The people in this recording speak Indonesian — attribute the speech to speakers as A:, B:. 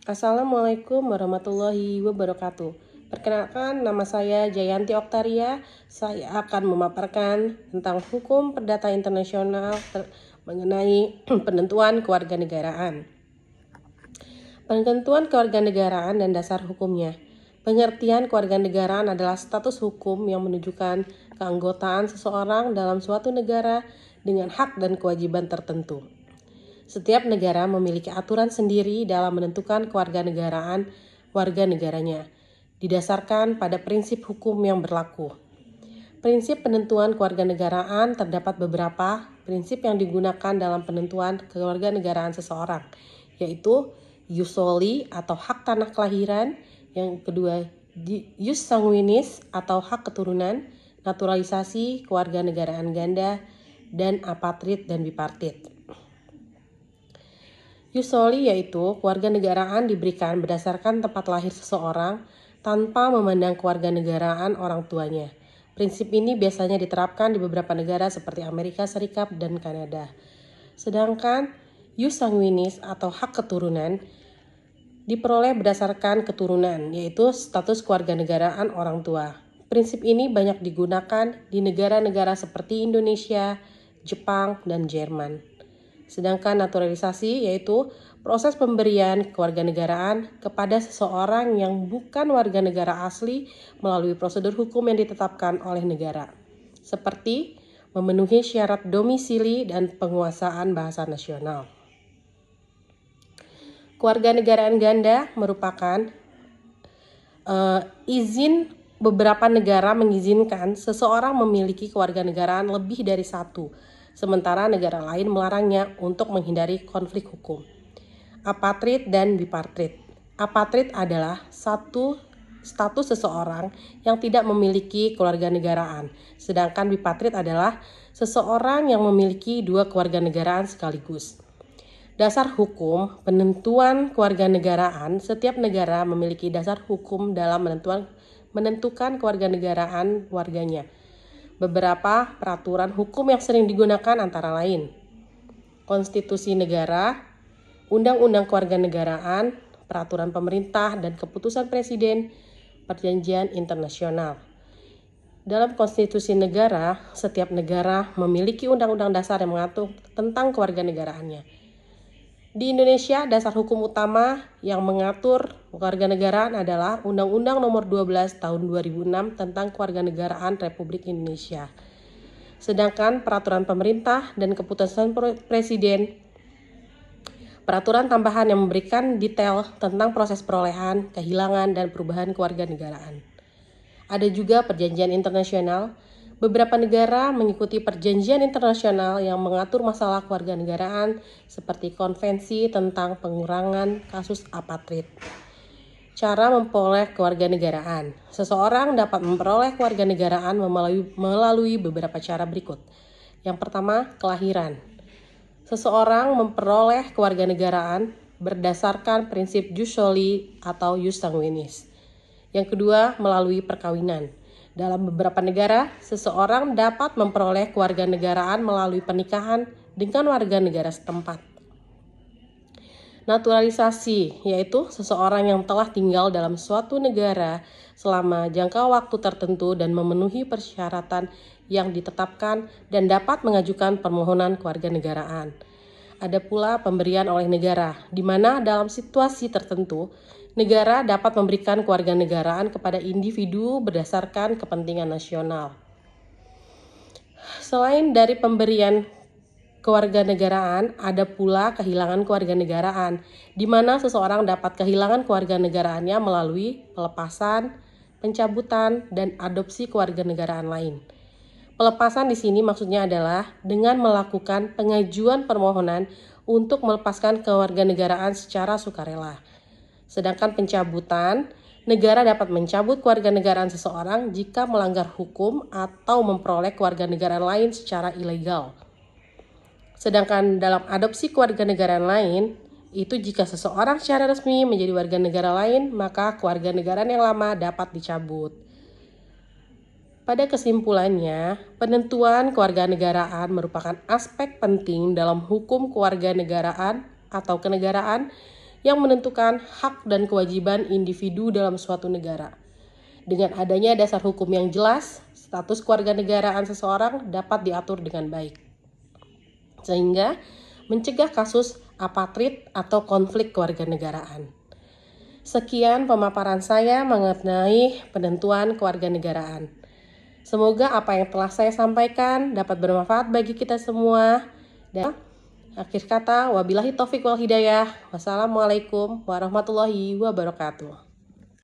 A: Assalamualaikum warahmatullahi wabarakatuh. Perkenalkan, nama saya Jayanti Oktaria. Saya akan memaparkan tentang hukum perdata internasional mengenai penentuan kewarganegaraan. Penentuan kewarganegaraan dan dasar hukumnya. Pengertian kewarganegaraan adalah status hukum yang menunjukkan keanggotaan seseorang dalam suatu negara dengan hak dan kewajiban tertentu. Setiap negara memiliki aturan sendiri dalam menentukan kewarganegaraan warga negaranya, didasarkan pada prinsip hukum yang berlaku. Prinsip penentuan kewarganegaraan terdapat beberapa prinsip yang digunakan dalam penentuan kewarganegaraan seseorang, yaitu jus soli atau hak tanah kelahiran, yang kedua jus sanguinis atau hak keturunan, naturalisasi, kewarganegaraan ganda, dan apatrid dan bipartit. Jus soli yaitu kewarganegaraan diberikan berdasarkan tempat lahir seseorang tanpa memandang kewarganegaraan orang tuanya. Prinsip ini biasanya diterapkan di beberapa negara seperti Amerika Serikat dan Kanada. Sedangkan jus sanguinis atau hak keturunan diperoleh berdasarkan keturunan, yaitu status kewarganegaraan orang tua. Prinsip ini banyak digunakan di negara-negara seperti Indonesia, Jepang, dan Jerman. Sedangkan naturalisasi yaitu proses pemberian kewarganegaraan kepada seseorang yang bukan warga negara asli melalui prosedur hukum yang ditetapkan oleh negara, seperti memenuhi syarat domisili dan penguasaan bahasa nasional. Kewarganegaraan ganda merupakan izin beberapa negara mengizinkan seseorang memiliki kewarganegaraan lebih dari satu, sementara negara lain melarangnya untuk menghindari konflik hukum. Apatrid dan bipartit. Apatrid adalah satu status seseorang yang tidak memiliki kewarganegaraan, sedangkan bipartit adalah seseorang yang memiliki dua kewarganegaraan sekaligus. Dasar hukum penentuan kewarganegaraan. Setiap negara memiliki dasar hukum dalam menentukan kewarganegaraan warganya. Beberapa peraturan hukum yang sering digunakan antara lain konstitusi negara, undang-undang kewarganegaraan, peraturan pemerintah dan keputusan presiden, perjanjian internasional. Dalam konstitusi negara, setiap negara memiliki undang-undang dasar yang mengatur tentang kewarganegaraannya. Di Indonesia, dasar hukum utama yang mengatur kewarganegaraan adalah Undang-Undang Nomor 12 Tahun 2006 tentang Kewarganegaraan Republik Indonesia. Sedangkan peraturan pemerintah dan keputusan presiden, peraturan tambahan yang memberikan detail tentang proses perolehan, kehilangan, dan perubahan kewarganegaraan. Ada juga perjanjian internasional. Beberapa negara mengikuti perjanjian internasional yang mengatur masalah kewarganegaraan seperti Konvensi tentang Pengurangan Kasus Apatrid. Cara memperoleh kewarganegaraan. Seseorang dapat memperoleh kewarganegaraan melalui beberapa cara berikut. Yang pertama, kelahiran. Seseorang memperoleh kewarganegaraan berdasarkan prinsip jus soli atau jus sanguinis. Yang kedua, melalui perkawinan. Dalam beberapa negara, seseorang dapat memperoleh kewarganegaraan melalui pernikahan dengan warga negara setempat. Naturalisasi, yaitu seseorang yang telah tinggal dalam suatu negara selama jangka waktu tertentu dan memenuhi persyaratan yang ditetapkan dan dapat mengajukan permohonan kewarganegaraan. Ada pula pemberian oleh negara, di mana dalam situasi tertentu, negara dapat memberikan kewarganegaraan kepada individu berdasarkan kepentingan nasional. Selain dari pemberian kewarganegaraan, ada pula kehilangan kewarganegaraan, di mana seseorang dapat kehilangan kewarganegaraannya melalui pelepasan, pencabutan, dan adopsi kewarganegaraan lain. Pelepasan di sini maksudnya adalah dengan melakukan pengajuan permohonan untuk melepaskan kewarganegaraan secara sukarela. Sedangkan pencabutan, negara dapat mencabut kewarganegaraan seseorang jika melanggar hukum atau memperoleh kewarganegaraan lain secara ilegal. Sedangkan dalam adopsi kewarganegaraan lain, itu jika seseorang secara resmi menjadi warga negara lain, maka kewarganegaraan yang lama dapat dicabut. Pada kesimpulannya, penentuan kewarganegaraan merupakan aspek penting dalam hukum kewarganegaraan atau kenegaraan yang menentukan hak dan kewajiban individu dalam suatu negara. Dengan adanya dasar hukum yang jelas, status kewarganegaraan seseorang dapat diatur dengan baik, sehingga mencegah kasus apatrid atau konflik kewarganegaraan. Sekian pemaparan saya mengenai penentuan kewarganegaraan. Semoga apa yang telah saya sampaikan dapat bermanfaat bagi kita semua. Dan akhir kata, wabillahi taufik wal hidayah. Wassalamualaikum warahmatullahi wabarakatuh.